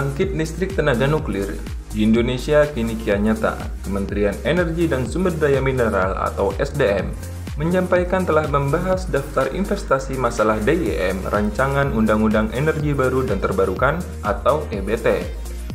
pembangkit listrik tenaga nuklir di Indonesia kini kian nyata. Kementerian Energi dan Sumber Daya Mineral atau SDM menyampaikan telah membahas daftar investasi masalah DIM Rancangan Undang-Undang Energi Baru dan Terbarukan atau EBT.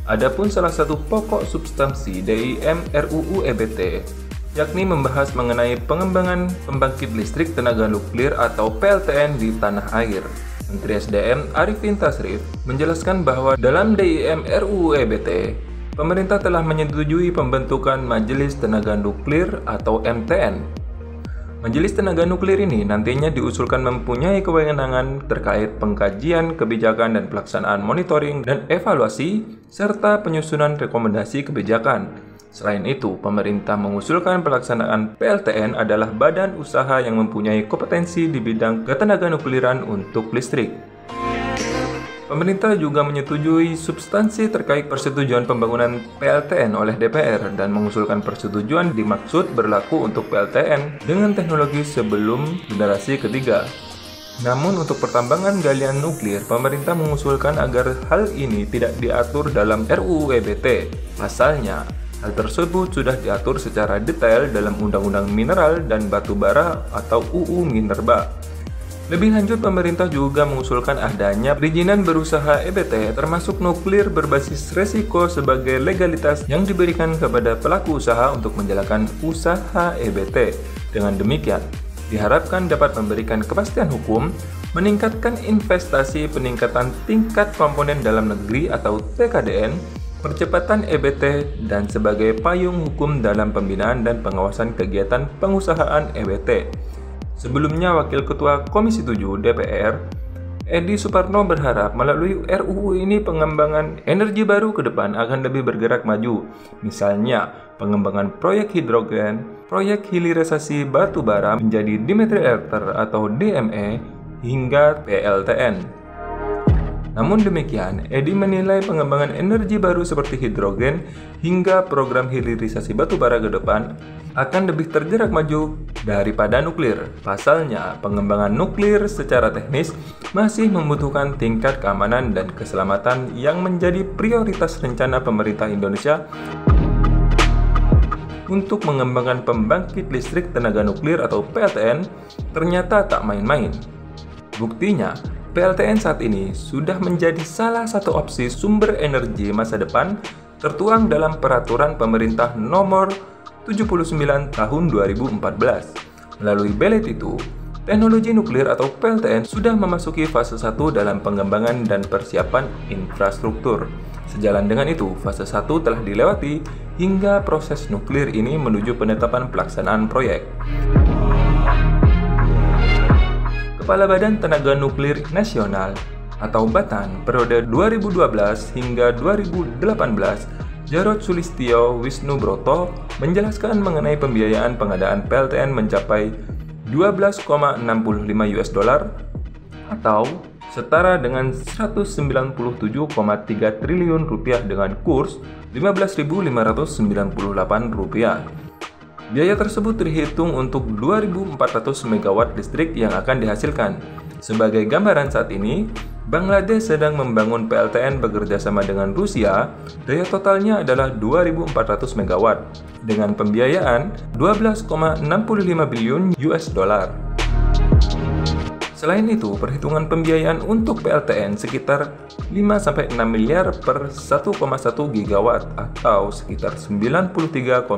Adapun salah satu pokok substansi DIM RUU EBT yakni membahas mengenai pengembangan pembangkit listrik tenaga nuklir atau PLTN di tanah air. Menteri SDM Arifin Tasrif menjelaskan bahwa dalam DIM RUU EBT, pemerintah telah menyetujui pembentukan Majelis Tenaga Nuklir atau MTN. Majelis Tenaga Nuklir ini nantinya diusulkan mempunyai kewenangan terkait pengkajian kebijakan dan pelaksanaan monitoring dan evaluasi, serta penyusunan rekomendasi kebijakan. Selain itu, pemerintah mengusulkan pelaksanaan PLTN adalah badan usaha yang mempunyai kompetensi di bidang ketenaga nukliran untuk listrik. Pemerintah juga menyetujui substansi terkait persetujuan pembangunan PLTN oleh DPR dan mengusulkan persetujuan dimaksud berlaku untuk PLTN dengan teknologi sebelum generasi ketiga. Namun untuk pertambangan galian nuklir, pemerintah mengusulkan agar hal ini tidak diatur dalam RUU EBT. Pasalnya, hal tersebut sudah diatur secara detail dalam Undang-Undang Mineral dan Batu Bara atau UU Minerba. Lebih lanjut, pemerintah juga mengusulkan adanya perizinan berusaha EBT termasuk nuklir berbasis resiko sebagai legalitas yang diberikan kepada pelaku usaha untuk menjalankan usaha EBT. Dengan demikian, diharapkan dapat memberikan kepastian hukum, meningkatkan investasi, peningkatan tingkat komponen dalam negeri atau TKDN, percepatan EBT, dan sebagai payung hukum dalam pembinaan dan pengawasan kegiatan pengusahaan EBT. Sebelumnya, Wakil Ketua Komisi 7 DPR, Edi Suparno berharap melalui RUU ini pengembangan energi baru ke depan akan lebih bergerak maju. Misalnya, pengembangan proyek hidrogen, proyek hilirisasi batu bara menjadi demethyl atau DME, hingga PLTN. Namun demikian, Edi menilai pengembangan energi baru seperti hidrogen hingga program hilirisasi batu bara ke depan akan lebih tergerak maju daripada nuklir. Pasalnya, pengembangan nuklir secara teknis masih membutuhkan tingkat keamanan dan keselamatan yang menjadi prioritas rencana pemerintah Indonesia untuk mengembangkan pembangkit listrik tenaga nuklir atau PLTN ternyata tak main-main. Buktinya, PLTN saat ini sudah menjadi salah satu opsi sumber energi masa depan tertuang dalam Peraturan Pemerintah Nomor 79 Tahun 2014. Melalui belet itu, teknologi nuklir atau PLTN sudah memasuki fase 1 dalam pengembangan dan persiapan infrastruktur. Sejalan dengan itu, fase 1 telah dilewati hingga proses nuklir ini menuju penetapan pelaksanaan proyek. Kepala Badan Tenaga Nuklir Nasional atau BATN periode 2012 hingga 2018, Jarod Sulistyo Wisnubroto menjelaskan mengenai pembiayaan pengadaan PLTN mencapai $12,65 atau setara dengan 197,3 triliun rupiah dengan kurs Rp15.598. Biaya tersebut terhitung untuk 2.400 MW listrik yang akan dihasilkan. Sebagai gambaran saat ini, Bangladesh sedang membangun PLTN bekerja sama dengan Rusia, daya totalnya adalah 2.400 MW, dengan pembiayaan $12,65 billion. Selain itu, perhitungan pembiayaan untuk PLTN sekitar 5-6 miliar per 1,1 gigawatt atau sekitar 93,6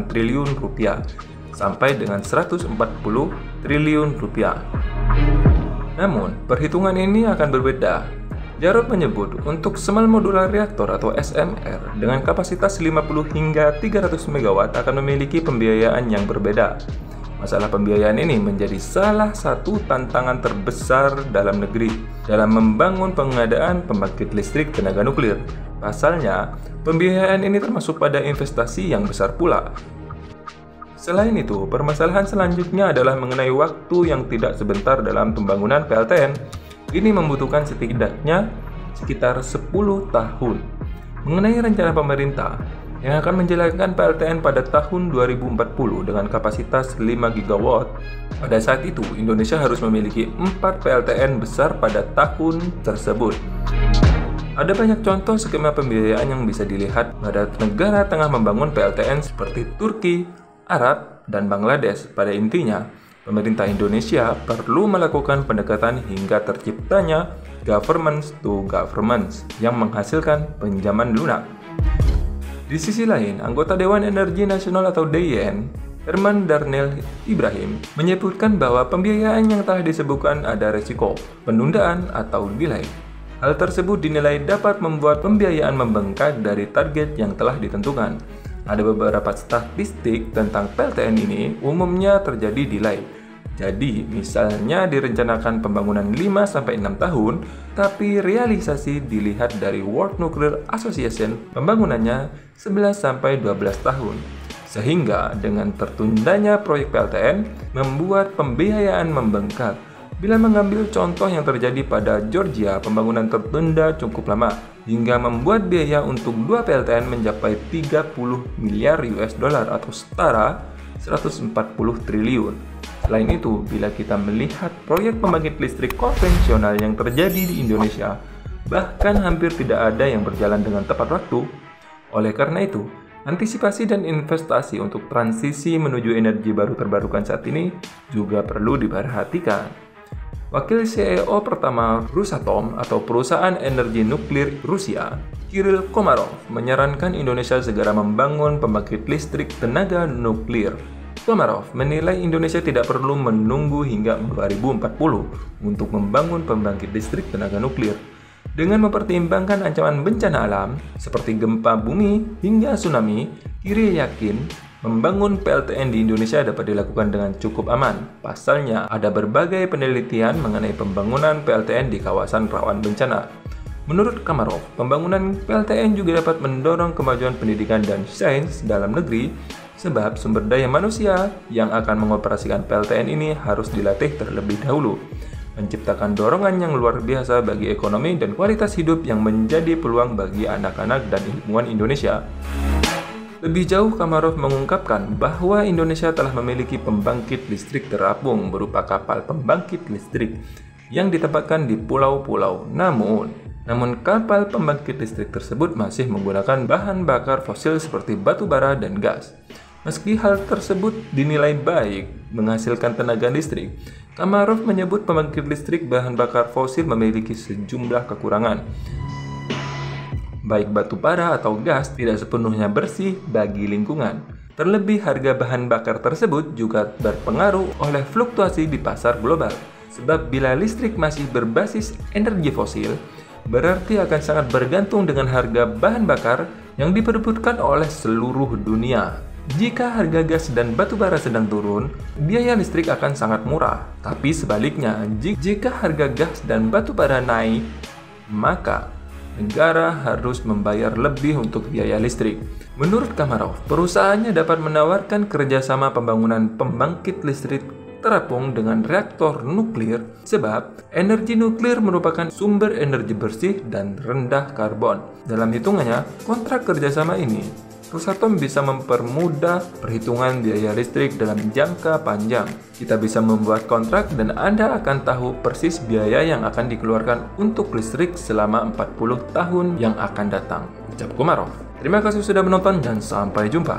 triliun rupiah sampai dengan 140 triliun rupiah. Namun, perhitungan ini akan berbeda. Jarod menyebut untuk small modular reaktor atau SMR dengan kapasitas 50 hingga 300 MW akan memiliki pembiayaan yang berbeda. Masalah pembiayaan ini menjadi salah satu tantangan terbesar dalam negeri dalam membangun pengadaan pembangkit listrik tenaga nuklir. Pasalnya, pembiayaan ini termasuk pada investasi yang besar pula. Selain itu, permasalahan selanjutnya adalah mengenai waktu yang tidak sebentar dalam pembangunan PLTN. Ini membutuhkan setidaknya sekitar 10 tahun. Mengenai rencana pemerintah yang akan menjalankan PLTN pada tahun 2040 dengan kapasitas 5 GW. Pada saat itu, Indonesia harus memiliki 4 PLTN besar pada tahun tersebut. Ada banyak contoh skema pembiayaan yang bisa dilihat pada negara tengah membangun PLTN seperti Turki, Arab, dan Bangladesh. Pada intinya, pemerintah Indonesia perlu melakukan pendekatan hingga terciptanya governments to governments yang menghasilkan pinjaman lunak. Di sisi lain, anggota Dewan Energi Nasional atau DEN, Herman Darnell Ibrahim, menyebutkan bahwa pembiayaan yang telah disebutkan ada risiko, penundaan, atau delay. Hal tersebut dinilai dapat membuat pembiayaan membengkak dari target yang telah ditentukan. Ada beberapa statistik tentang PLTN ini umumnya terjadi delay. Jadi, misalnya direncanakan pembangunan 5-6 tahun, tapi realisasi dilihat dari World Nuclear Association pembangunannya 11-12 tahun. Sehingga dengan tertundanya proyek PLTN membuat pembiayaan membengkak. Bila mengambil contoh yang terjadi pada Georgia, pembangunan tertunda cukup lama hingga membuat biaya untuk 2 PLTN mencapai 30 miliar US dollar atau setara 140 triliun. Selain itu, bila kita melihat proyek pembangkit listrik konvensional yang terjadi di Indonesia, bahkan hampir tidak ada yang berjalan dengan tepat waktu. Oleh karena itu, antisipasi dan investasi untuk transisi menuju energi baru terbarukan saat ini juga perlu diperhatikan. Wakil CEO pertama Rosatom atau perusahaan energi nuklir Rusia, Kirill Komarov, menyarankan Indonesia segera membangun pembangkit listrik tenaga nuklir. Komarov menilai Indonesia tidak perlu menunggu hingga 2040 untuk membangun pembangkit listrik tenaga nuklir. Dengan mempertimbangkan ancaman bencana alam seperti gempa bumi hingga tsunami, Kirill yakin membangun PLTN di Indonesia dapat dilakukan dengan cukup aman. Pasalnya, ada berbagai penelitian mengenai pembangunan PLTN di kawasan rawan bencana. Menurut Komarov, pembangunan PLTN juga dapat mendorong kemajuan pendidikan dan sains dalam negeri, sebab sumber daya manusia yang akan mengoperasikan PLTN ini harus dilatih terlebih dahulu, menciptakan dorongan yang luar biasa bagi ekonomi dan kualitas hidup yang menjadi peluang bagi anak-anak dan ilmuwan Indonesia. Lebih jauh, Komarov mengungkapkan bahwa Indonesia telah memiliki pembangkit listrik terapung berupa kapal pembangkit listrik yang ditempatkan di pulau-pulau. Namun kapal pembangkit listrik tersebut masih menggunakan bahan bakar fosil seperti batu bara dan gas. Meski hal tersebut dinilai baik menghasilkan tenaga listrik, Komarov menyebut pembangkit listrik bahan bakar fosil memiliki sejumlah kekurangan. Baik batu bara atau gas tidak sepenuhnya bersih bagi lingkungan. Terlebih harga bahan bakar tersebut juga berpengaruh oleh fluktuasi di pasar global. Sebab bila listrik masih berbasis energi fosil, berarti akan sangat bergantung dengan harga bahan bakar yang diperebutkan oleh seluruh dunia. Jika harga gas dan batu bara sedang turun, biaya listrik akan sangat murah. Tapi sebaliknya, jika harga gas dan batu bara naik, maka negara harus membayar lebih untuk biaya listrik. Menurut Komarov, perusahaannya dapat menawarkan kerjasama pembangunan pembangkit listrik terapung dengan reaktor nuklir, sebab energi nuklir merupakan sumber energi bersih dan rendah karbon. Dalam hitungannya, kontrak kerjasama ini, Rosatom bisa mempermudah perhitungan biaya listrik dalam jangka panjang. Kita bisa membuat kontrak dan Anda akan tahu persis biaya yang akan dikeluarkan untuk listrik selama 40 tahun yang akan datang, ucap Komarov. Terima kasih sudah menonton dan sampai jumpa.